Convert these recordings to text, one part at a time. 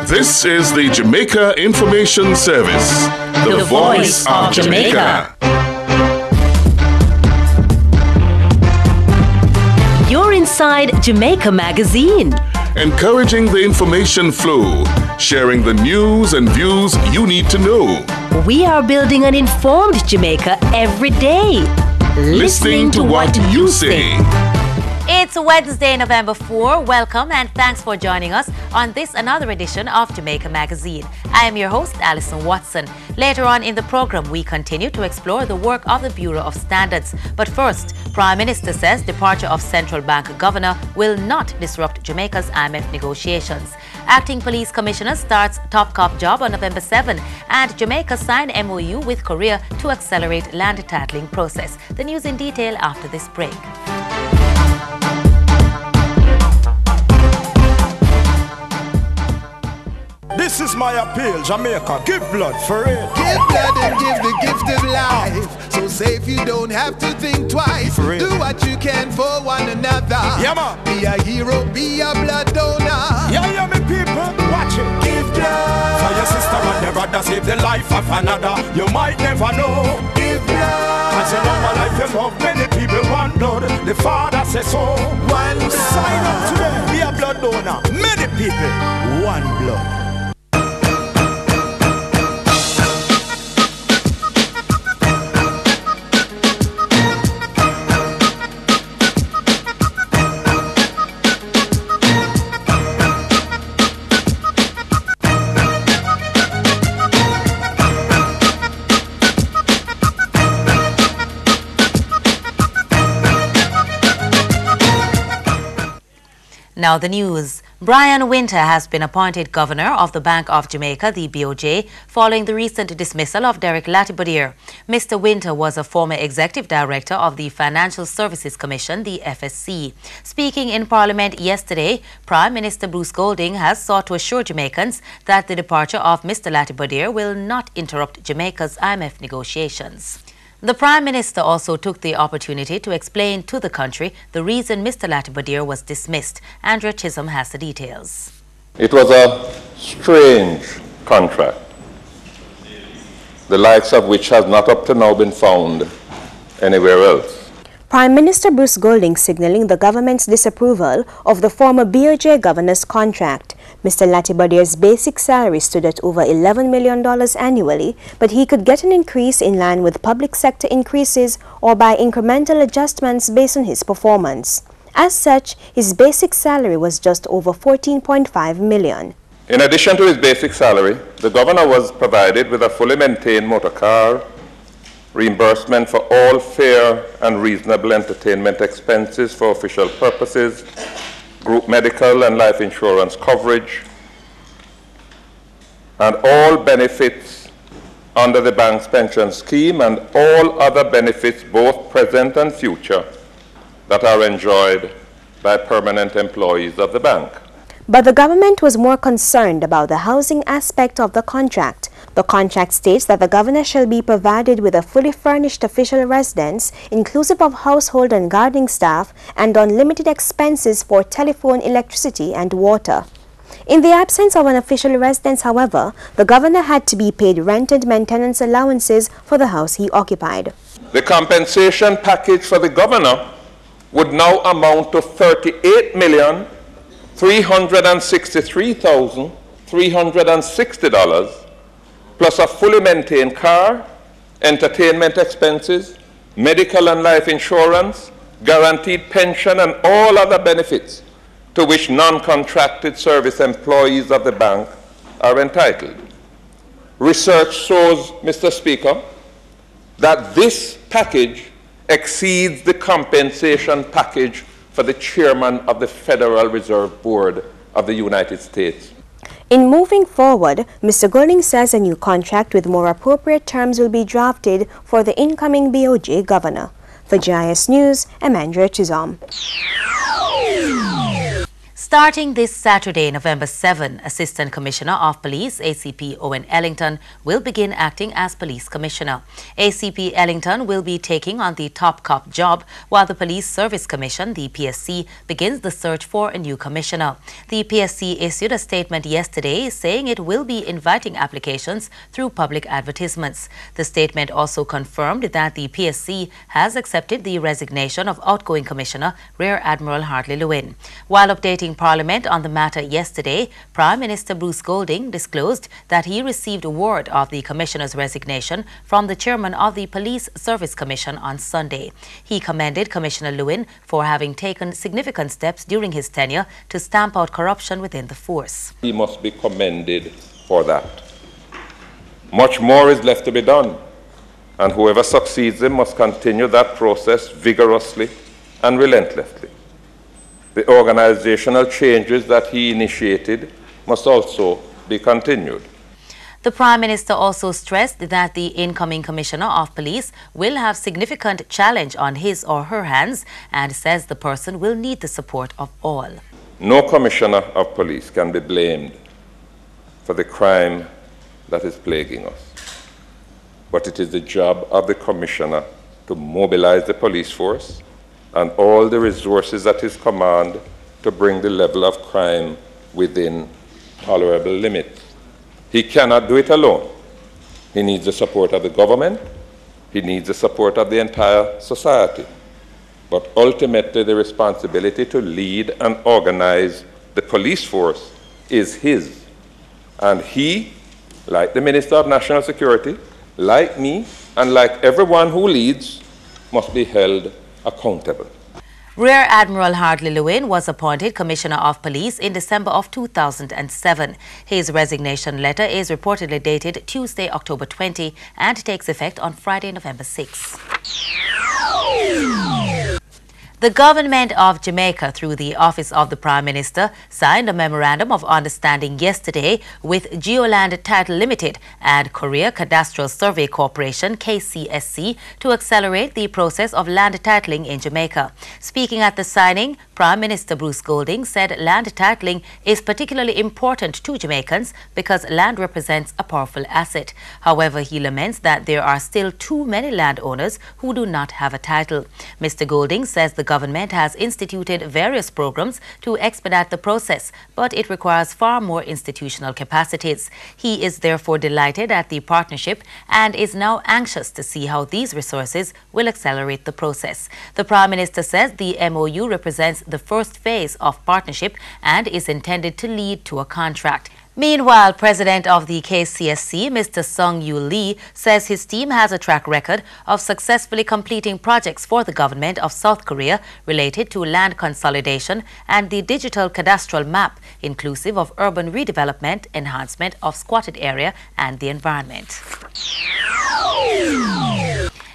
This is the Jamaica Information Service, the voice of Jamaica. You're inside Jamaica Magazine. Encouraging the information flow, sharing the news and views you need to know. We are building an informed Jamaica every day. Listening to what you say. It's Wednesday, November 4. Welcome and thanks for joining us on this another edition of Jamaica Magazine. I am your host, Alison Watson. Later on in the program, we continue to explore the work of the Bureau of Standards. But first, Prime Minister says departure of Central Bank Governor will not disrupt Jamaica's IMF negotiations. Acting Police Commissioner starts top cop job on November 7, and Jamaica signed MOU with Korea to accelerate land titling process. The news in detail after this break. This is my appeal, Jamaica. Give blood for it. Give blood and give the gift of life. So safe you don't have to think twice. Do what you can for one another. Yeah, man. Be a hero, be a blood donor. Yeah, me people. Watch it. Give blood. For your sister and your brother, save the life of another. You might never know. Give blood. As you love a life, you love many people. One blood, the Father says so. One blood. Sign up today. Be a blood donor. Many people. One blood. Now the news. Brian Winter has been appointed Governor of the Bank of Jamaica, the BOJ, following the recent dismissal of Derek Latibodiere. Mr. Winter was a former Executive Director of the Financial Services Commission, the FSC. Speaking in Parliament yesterday, Prime Minister Bruce Golding has sought to assure Jamaicans that the departure of Mr. Latibodiere will not interrupt Jamaica's IMF negotiations. The Prime Minister also took the opportunity to explain to the country the reason Mr. Latibodiere was dismissed. Andrea Chisholm has the details. It was a strange contract, the likes of which has not up to now been found anywhere else. Prime Minister Bruce Golding signaling the government's disapproval of the former BOJ governor's contract. Mr. Latibodiere's basic salary stood at over $11 million annually, but he could get an increase in line with public sector increases or by incremental adjustments based on his performance. As such, his basic salary was just over $14.5 million. In addition to his basic salary, the governor was provided with a fully maintained motor car, reimbursement for all fair and reasonable entertainment expenses for official purposes, group medical and life insurance coverage, and all benefits under the bank's pension scheme and all other benefits, both present and future, that are enjoyed by permanent employees of the bank. But the government was more concerned about the housing aspect of the contract. The contract states that the governor shall be provided with a fully furnished official residence, inclusive of household and gardening staff, and unlimited expenses for telephone, electricity, and water. In the absence of an official residence, however, the governor had to be paid rent and maintenance allowances for the house he occupied. The compensation package for the governor would now amount to $38,363,360, plus a fully maintained car, entertainment expenses, medical and life insurance, guaranteed pension, and all other benefits to which non-contracted service employees of the bank are entitled. Research shows, Mr. Speaker, that this package exceeds the compensation package for the chairman of the Federal Reserve Board of the United States. In moving forward, Mr. Golding says a new contract with more appropriate terms will be drafted for the incoming BOJ governor. For GIS News, I'm Andrea Chisholm. Starting this Saturday, November 7, Assistant Commissioner of Police, ACP Owen Ellington, will begin acting as Police Commissioner. ACP Ellington will be taking on the top cop job, while the Police Service Commission, the PSC, begins the search for a new commissioner. The PSC issued a statement yesterday saying it will be inviting applications through public advertisements. The statement also confirmed that the PSC has accepted the resignation of outgoing Commissioner Rear Admiral Hartley Lewin. While updating Parliament on the matter yesterday, Prime Minister Bruce Golding disclosed that he received word of the Commissioner's resignation from the Chairman of the Police Service Commission on Sunday. He commended Commissioner Lewin for having taken significant steps during his tenure to stamp out corruption within the force. He must be commended for that. Much more is left to be done, and whoever succeeds him must continue that process vigorously and relentlessly. The organizational changes that he initiated must also be continued. The Prime Minister also stressed that the incoming Commissioner of Police will have significant challenge on his or her hands and says the person will need the support of all. No Commissioner of Police can be blamed for the crime that is plaguing us. But it is the job of the Commissioner to mobilize the police force and all the resources at his command to bring the level of crime within tolerable limits. He cannot do it alone. He needs the support of the government. He needs the support of the entire society. But ultimately, the responsibility to lead and organize the police force is his. And he, like the Minister of National Security, like me, and like everyone who leads, must be held accountable. Rear Admiral Hartley Lewin was appointed Commissioner of Police in December of 2007. His resignation letter is reportedly dated Tuesday, October 20 and takes effect on Friday, November 6. The government of Jamaica, through the Office of the Prime Minister, signed a memorandum of understanding yesterday with Geoland Title Limited and Korea Cadastral Survey Corporation, KCSC, to accelerate the process of land titling in Jamaica. Speaking at the signing, Prime Minister Bruce Golding said land titling is particularly important to Jamaicans because land represents a powerful asset. However, he laments that there are still too many landowners who do not have a title. Mr. Golding says the government has instituted various programs to expedite the process, but it requires far more institutional capacities. He is therefore delighted at the partnership and is now anxious to see how these resources will accelerate the process. The Prime Minister says the MOU represents the first phase of partnership and is intended to lead to a contract. Meanwhile, President of the KCSC, Mr. Sung Yu Lee, says his team has a track record of successfully completing projects for the government of South Korea related to land consolidation and the digital cadastral map, inclusive of urban redevelopment, enhancement of squatted area and the environment.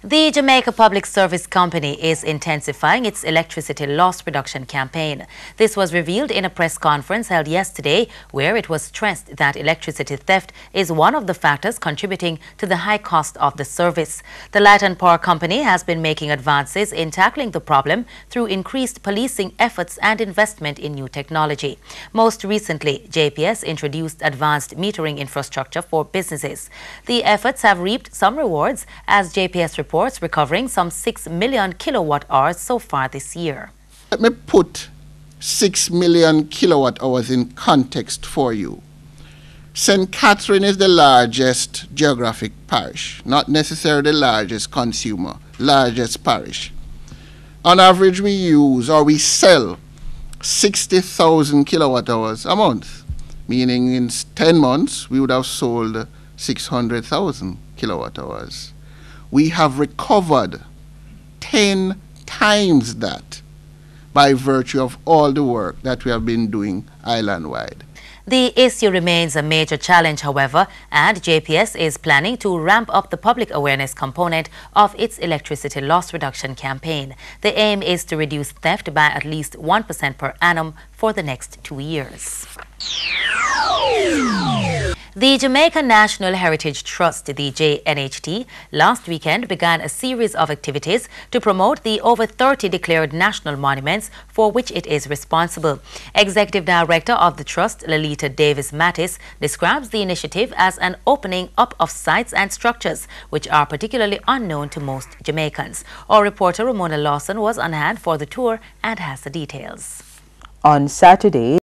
The Jamaica Public Service Company is intensifying its electricity loss reduction campaign. This was revealed in a press conference held yesterday, where it was stressed that electricity theft is one of the factors contributing to the high cost of the service. The Light and Power Company has been making advances in tackling the problem through increased policing efforts and investment in new technology. Most recently, JPS introduced advanced metering infrastructure for businesses. The efforts have reaped some rewards, as JPS reports recovering some 6 million kilowatt hours so far this year. Let me put 6 million kilowatt hours in context for you. St. Catherine is the largest geographic parish, not necessarily the largest consumer, largest parish. On average, we use or we sell 60,000 kilowatt hours a month, meaning in 10 months, we would have sold 600,000 kilowatt hours. We have recovered 10 times that by virtue of all the work that we have been doing island-wide. The issue remains a major challenge, however, and JPS is planning to ramp up the public awareness component of its electricity loss reduction campaign. The aim is to reduce theft by at least 1% per annum for the next 2 years. The Jamaica National Heritage Trust, the JNHT, last weekend began a series of activities to promote the over 30 declared national monuments for which it is responsible. Executive Director of the Trust, Lalita Davis Mattis, describes the initiative as an opening up of sites and structures which are particularly unknown to most Jamaicans. Our reporter Ramona Lawson was on hand for the tour and has the details. On Saturday,